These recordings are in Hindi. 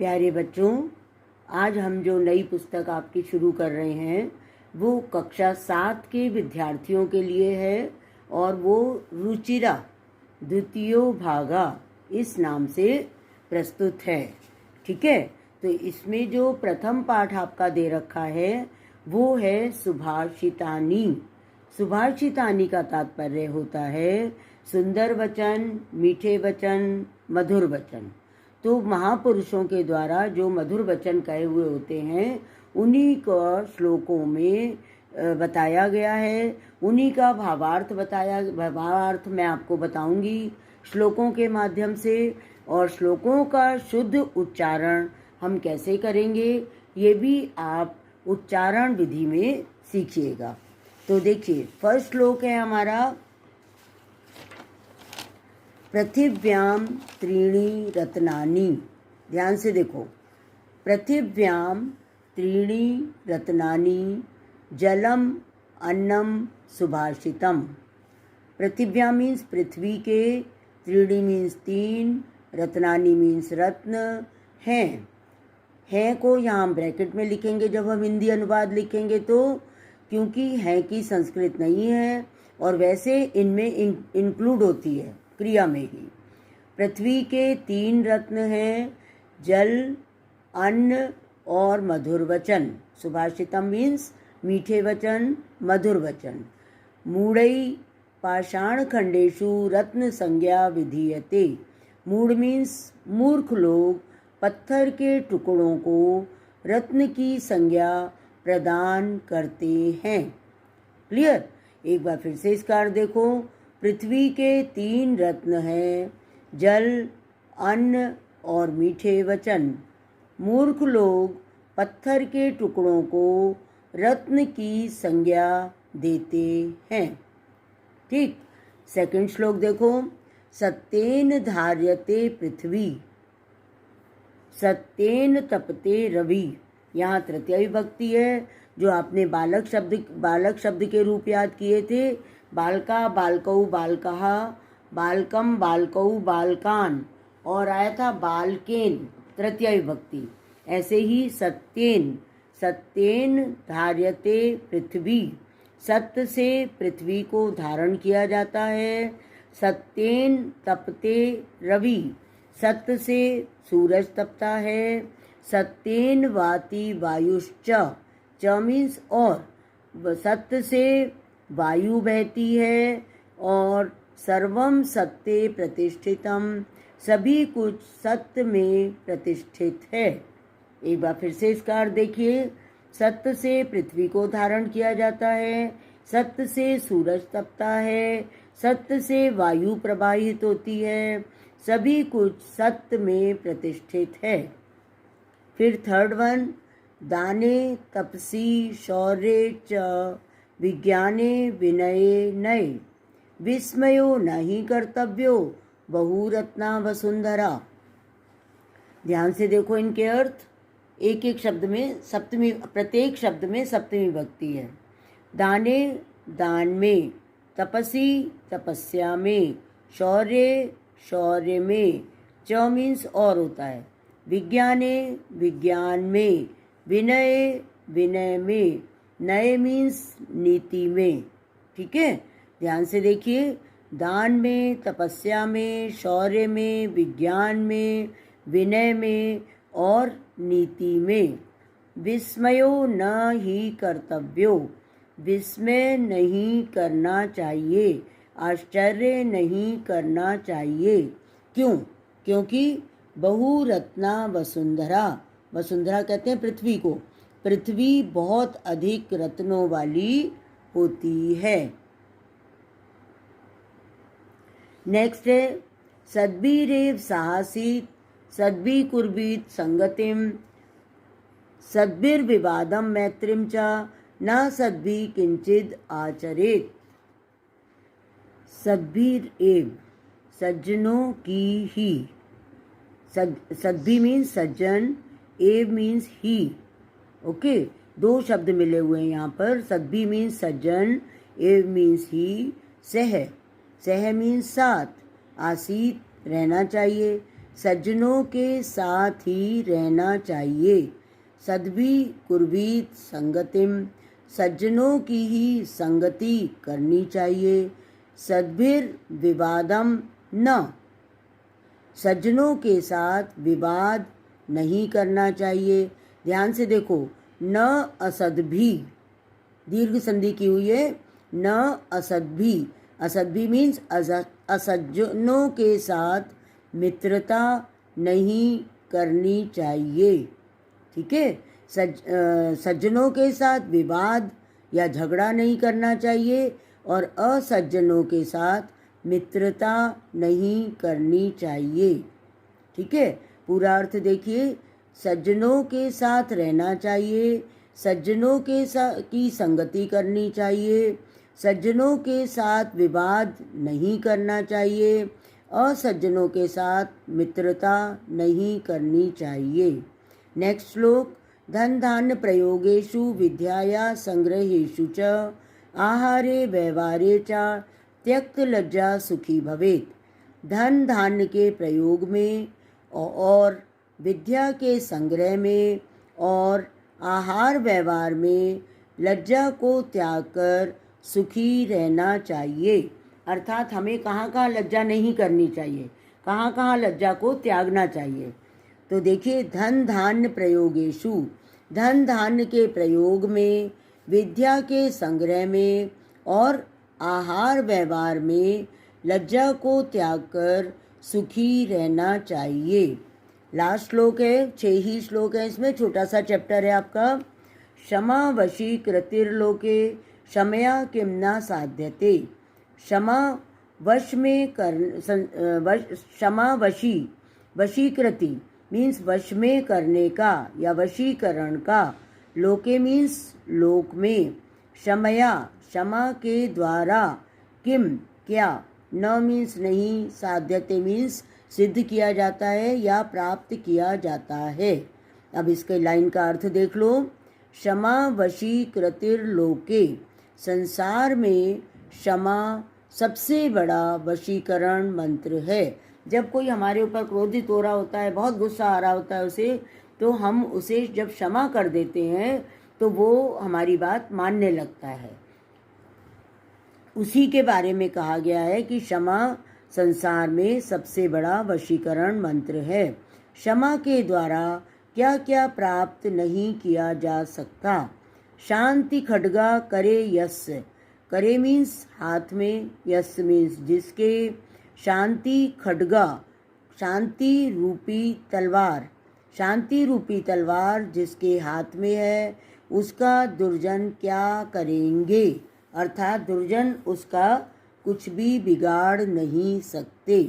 प्यारे बच्चों, आज हम जो नई पुस्तक आपकी शुरू कर रहे हैं वो कक्षा 7 के विद्यार्थियों के लिए है और वो रुचिरा द्वितीयो भागा इस नाम से प्रस्तुत है। ठीक है, तो इसमें जो प्रथम पाठ आपका दे रखा है वो है सुभाषितानी। सुभाषितानी का तात्पर्य होता है सुंदर वचन, मीठे वचन, मधुर वचन। तो महापुरुषों के द्वारा जो मधुर वचन कहे हुए होते हैं उन्हीं का श्लोकों में बताया गया है, उन्हीं का भावार्थ मैं आपको बताऊंगी श्लोकों के माध्यम से। और श्लोकों का शुद्ध उच्चारण हम कैसे करेंगे ये भी आप उच्चारण विधि में सीखिएगा। तो देखिए, फर्स्ट श्लोक है हमारा, पृथिव्याम त्रीणि रत्नानि। ध्यान से देखो, पृथिव्याम त्रीणि रत्नानि जलम अन्नम सुभाषितम। पृथिव्याम मीन्स पृथ्वी के, त्रीणि मीन्स 3, रत्नानि मीन्स रत्न हैं को यहाँ ब्रैकेट में लिखेंगे जब हम हिंदी अनुवाद लिखेंगे तो, क्योंकि हैं की संस्कृत नहीं है और वैसे इनमें इंक्लूड होती है क्रिया में ही। पृथ्वी के 3 रत्न हैं, जल, अन्न और मधुर वचन। सुभाषितम मीन्स मीठे वचन, मधुर वचन। मूढ़ई पाषाण खंडेषु रत्न संज्ञा विधीयते। मूढ़ मीन्स मूर्ख लोग पत्थर के टुकड़ों को रत्न की संज्ञा प्रदान करते हैं। क्लियर? एक बार फिर से इसका अर्थ देखो, पृथ्वी के 3 रत्न हैं, जल, अन्न और मीठे वचन। मूर्ख लोग पत्थर के टुकड़ों को रत्न की संज्ञा देते हैं। ठीक, सेकंड श्लोक देखो, सत्येन धार्यते पृथ्वी, सत्येन तपते रवि। यहाँ तृतीय विभक्ति है जो आपने बालक शब्द के रूप याद किए थे। बालका, बालकौ, बालकः, बालकम, बालकौ, बालकान, और आया था बालकेन, तृतीय विभक्ति। ऐसे ही सत्येन, सत्येन धार्यते पृथ्वी, सत्य से पृथ्वी को धारण किया जाता है। सत्येन तपते रवि, सत्य से सूरज तपता है। सत्येन वाति वायुश्च, च मीन्स और, सत्य से वायु बहती है। और सर्वम सत्ये प्रतिष्ठितम, सभी कुछ सत्य में प्रतिष्ठित है। एक बार फिर से इसका अर्थ देखिए, सत्य से पृथ्वी को धारण किया जाता है, सत्य से सूरज तपता है, सत्य से वायु प्रवाहित होती है, सभी कुछ सत्य में प्रतिष्ठित है। फिर थर्ड वन, दाने तपसी शौर्ये च विज्ञाने विनये नये, विस्मयो नहीं कर्तव्यो बहुरत्ना वसुंधरा। ध्यान से देखो इनके अर्थ, एक एक शब्द में सप्तमी, प्रत्येक शब्द में सप्तमी विभक्ति है। दाने दान में, तपसी तपस्या में, शौर्य शौर्य में, च मीन्स और होता है, विज्ञाने विज्ञान में, विनय विनय में, नए मीन्स नीति में। ठीक है, ध्यान से देखिए, दान में, तपस्या में, शौर्य में, विज्ञान में, विनय में और नीति में। विस्मयो न ही कर्तव्यो, विस्मय नहीं करना चाहिए, आश्चर्य नहीं करना चाहिए। क्यों? क्योंकि बहुरत्ना वसुंधरा, वसुंधरा कहते हैं पृथ्वी को, पृथ्वी बहुत अधिक रत्नों वाली होती है। नेक्स्ट है, सद्भिरेव साहसीत सद्भि कुर्वीत संगतिम, सद्भिर्विवादम मैत्रिम च न सद्भि किंचिद आचरेत। सद्भिरेव, सज्जनों की ही, सद्भि मीन्स सज्जन, एव मीन्स ही। ओके, 2 शब्द मिले हुए हैं यहाँ पर। सद्भि मीन्स सज्जन, एव मीन्स ही। सह, सह मीन्स साथ, आसीत रहना चाहिए। सज्जनों के साथ ही रहना चाहिए। सद्भि कुर्वीत संगतिम, सज्जनों की ही संगति करनी चाहिए। सद्भिर विवादम न, सज्जनों के साथ विवाद नहीं करना चाहिए। ध्यान से देखो, न असद्भि, दीर्घ संधि की हुई है, न असद्भि। असद्भि मीन्स असज्जनों के साथ मित्रता नहीं करनी चाहिए। ठीक है, सज्जनों के साथ विवाद या झगड़ा नहीं करना चाहिए और असज्जनों के साथ मित्रता नहीं करनी चाहिए। ठीक है, पूरा अर्थ देखिए। सज्जनों के साथ रहना चाहिए, सज्जनों के साथ की संगति करनी चाहिए, सज्जनों के साथ विवाद नहीं करना चाहिए, असज्जनों के साथ मित्रता नहीं करनी चाहिए। नेक्स्ट श्लोक। धन धान्य प्रयोगेषु विद्याया संग्रहेषु च आहारे व्यवहारे च त्यक्त लज्जा सुखी भवेत्। धन धान्य के प्रयोग में और विद्या के संग्रह में और आहार व्यवहार में लज्जा को त्याग कर सुखी रहना चाहिए। अर्थात हमें कहाँ कहाँ लज्जा नहीं करनी चाहिए, कहाँ कहाँ लज्जा को त्यागना चाहिए। तो देखिए, धन धान्य प्रयोगेषु, धन धान्य के प्रयोग में, विद्या के संग्रह में और आहार व्यवहार में लज्जा को त्याग कर सुखी रहना चाहिए। लास्ट श्लोक है, 6 ही श्लोक है इसमें, छोटा सा चैप्टर है आपका। क्षमा वशी कृतिर्लोके क्षमया किम न साध्यते। क्षमा वश में क्षमा वशी, वशीकृति मीन्स वश में करने का या वशीकरण का। लोके मीन्स लोक में। क्षमया क्षमा के द्वारा, किम क्या, न मीन्स नहीं, साध्यते मीन्स सिद्ध किया जाता है या प्राप्त किया जाता है। अब इसके लाइन का अर्थ देख लो। क्षमा वशी कृतिर्लोके, संसार में क्षमा सबसे बड़ा वशीकरण मंत्र है। जब कोई हमारे ऊपर क्रोधित हो रहा होता है, बहुत गुस्सा आ रहा होता है उसे, तो हम उसे जब क्षमा कर देते हैं तो वो हमारी बात मानने लगता है। उसी के बारे में कहा गया है कि क्षमा संसार में सबसे बड़ा वशीकरण मंत्र है। क्षमा के द्वारा क्या क्या प्राप्त नहीं किया जा सकता। शांति खड्गा करे यस्य, करे मीन्स हाथ में, यस्य मीन्स जिसके, शांति खड्गा शांति रूपी तलवार, शांति रूपी तलवार जिसके हाथ में है, उसका दुर्जन क्या करेंगे। अर्थात दुर्जन उसका कुछ भी बिगाड़ नहीं सकते।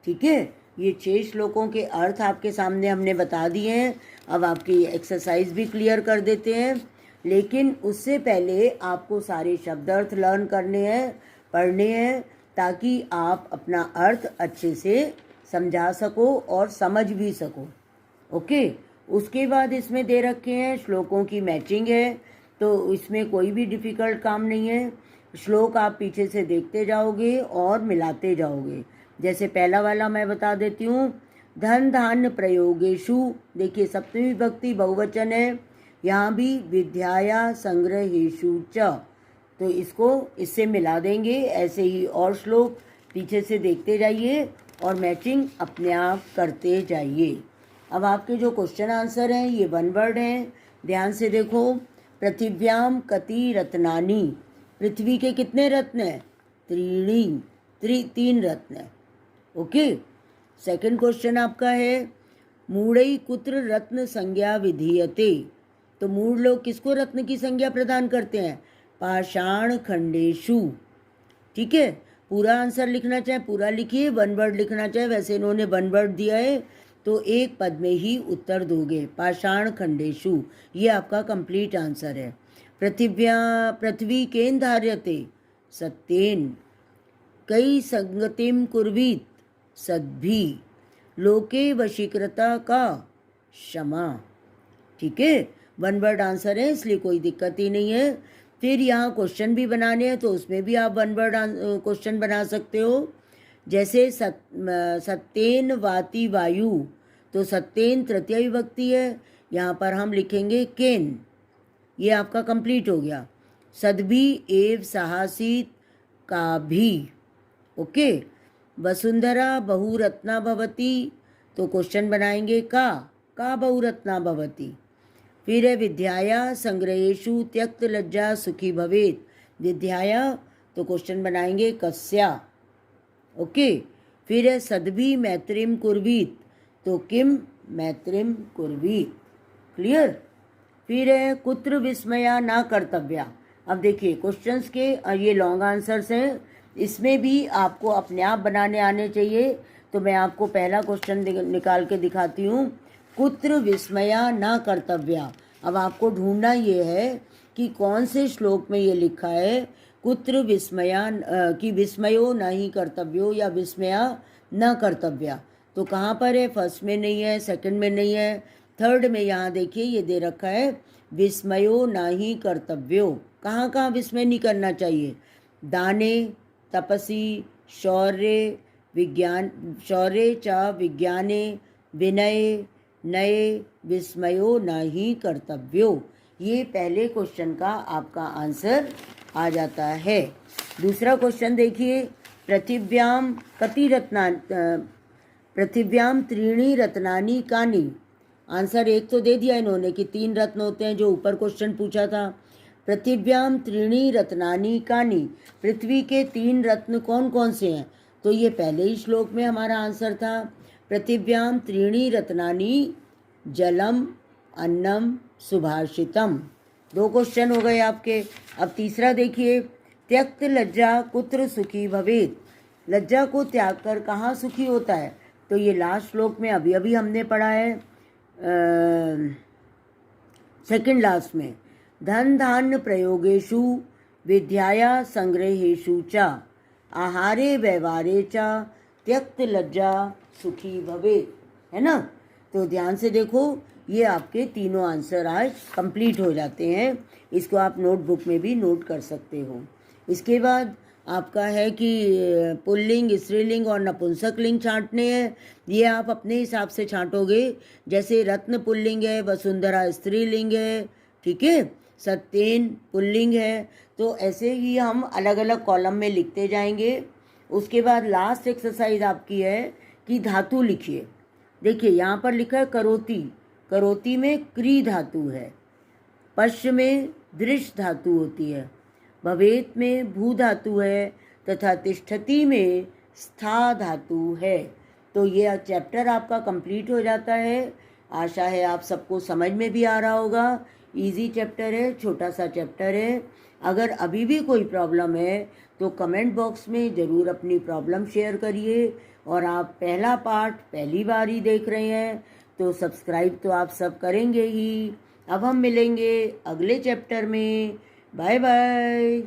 ठीक है, ये 6 श्लोकों के अर्थ आपके सामने हमने बता दिए हैं। अब आपकी एक्सरसाइज भी क्लियर कर देते हैं, लेकिन उससे पहले आपको सारे शब्द अर्थ लर्न करने हैं, पढ़ने हैं, ताकि आप अपना अर्थ अच्छे से समझा सको और समझ भी सको। ओके, उसके बाद इसमें दे रखे हैं श्लोकों की मैचिंग है, तो इसमें कोई भी डिफ़िकल्ट काम नहीं है। श्लोक आप पीछे से देखते जाओगे और मिलाते जाओगे। जैसे पहला वाला मैं बता देती हूँ। धन धान्य प्रयोगेषु, देखिए सप्तमी विभक्ति बहुवचन है, यहाँ भी विद्याया संग्रहेषु च, तो इसको इससे मिला देंगे। ऐसे ही और श्लोक पीछे से देखते जाइए और मैचिंग अपने आप करते जाइए। अब आपके जो क्वेश्चन आंसर हैं ये 1 वर्ड हैं, ध्यान से देखो। पृथिव्याम कति रत्नानि, पृथ्वी के कितने रत्न हैं? 3 रत्न हैं। ओके, सेकंड क्वेश्चन आपका है मूढ़ई कुत्र रत्न संज्ञा विधीयते, तो मूढ़ लोग किसको रत्न की संज्ञा प्रदान करते हैं? पाषाण खंडेशु। ठीक है, पूरा आंसर लिखना चाहे पूरा लिखिए, 1 वर्ड लिखना चाहे, वैसे इन्होंने 1 वर्ड दिया है तो एक पद में ही उत्तर दोगे। पाषाण खंडेशु, ये आपका कंप्लीट आंसर है। पृथ्वी केन धार्यते सत्येन, कई संगतिम कुर्वीत सद्भि, लोके वशीकृता का क्षमा। ठीक है, 1 वर्ड आंसर है, इसलिए कोई दिक्कत ही नहीं है। फिर यहाँ क्वेश्चन भी बनाने हैं तो उसमें भी आप 1 वर्ड क्वेश्चन बना सकते हो। जैसे सत्येन वाति वायु, तो सत्येन तृतीय विभक्ति है, यहाँ पर हम लिखेंगे केन। ये आपका कंप्लीट हो गया। सद्भि एव साहसीत का भी। ओके। वसुंधरा बहुरत्ना भवती, तो क्वेश्चन बनाएंगे का बहुरत्ना भवती। फिर है विद्याया संग्रहेषु त्यक्त लज्जा सुखी भवेत। विद्याया, तो क्वेश्चन बनाएंगे कस्या। ओके। फिर है सद्भि मैत्रीम कुर्वीत, तो किम मैत्रीम कुर्वीत। क्लियर। फिर है कुत्र विस्मया न कर्तव्या। अब देखिए क्वेश्चंस के ये लॉन्ग आंसर्स हैं, इसमें भी आपको अपने आप बनाने आने चाहिए। तो मैं आपको पहला क्वेश्चन निकाल के दिखाती हूँ। कुत्र विस्मया न कर्तव्या। अब आपको ढूंढना ये है कि कौन से श्लोक में ये लिखा है कुत्र विस्मया कि विस्मयो न ही कर्तव्यो या विस्मया न कर्तव्या। तो कहाँ पर है? फर्स्ट में नहीं है, सेकंड में नहीं है, थर्ड में। यहाँ देखिए ये दे रखा है विस्मयो न ही कर्तव्यो। कहाँ कहाँ विस्मय नहीं करना चाहिए? दाने, तपसी, शौर्य, विज्ञान, शौर्य च विज्ञाने, विनय, नये, विस्मयो न ही कर्तव्यो। ये पहले क्वेश्चन का आपका आंसर आ जाता है। दूसरा क्वेश्चन देखिए। पृथिव्याम कति रत्ना पृथिव्याम त्रीणि रत्नानि कानि। आंसर एक तो दे दिया इन्होंने कि 3 रत्न होते हैं, जो ऊपर क्वेश्चन पूछा था। पृथिव्याम त्रीणि रत्नानि कानि, पृथ्वी के 3 रत्न कौन कौन से हैं? तो ये पहले ही श्लोक में हमारा आंसर था। पृथिव्याम त्रीणि रत्नानि जलम अन्नम सुभाषितम। 2 क्वेश्चन हो गए आपके। अब तीसरा देखिए। त्यक्त लज्जा कुत्र सुखी भवेत। लज्जा को त्याग कर कहाँ सुखी होता है? तो ये लास्ट श्लोक में अभी अभी हमने पढ़ा है, सेकंड लास्ट में। धन धान्य प्रयोगेषु विद्याया संग्रहेषु च आहारे व्यवहारे च त्यक्त लज्जा सुखी भवेत। है ना? तो ध्यान से देखो, ये आपके तीनों आंसर आज कंप्लीट हो जाते हैं। इसको आप नोटबुक में भी नोट कर सकते हो। इसके बाद आपका है कि पुल्लिंग, स्त्रीलिंग और नपुंसक लिंग छांटने हैं। ये आप अपने हिसाब से छांटोगे। जैसे रत्न पुल्लिंग है, वसुंधरा स्त्रीलिंग है, ठीक है, सत्येन पुल्लिंग है। तो ऐसे ही हम अलग अलग कॉलम में लिखते जाएंगे। उसके बाद लास्ट एक्सरसाइज आपकी है कि धातु लिखिए। देखिए यहाँ पर लिखा है करोति। करोति में क्री धातु है, पश्च में दृश धातु होती है, भवेत में भू धातु है तथा तिष्ठति में स्था धातु है। तो ये चैप्टर आपका कंप्लीट हो जाता है। आशा है आप सबको समझ में भी आ रहा होगा। इजी चैप्टर है, छोटा सा चैप्टर है। अगर अभी भी कोई प्रॉब्लम है तो कमेंट बॉक्स में ज़रूर अपनी प्रॉब्लम शेयर करिए। और आप पहला पार्ट पहली बार ही देख रहे हैं तो सब्सक्राइब तो आप सब करेंगे ही। अब हम मिलेंगे अगले चैप्टर में। Bye bye.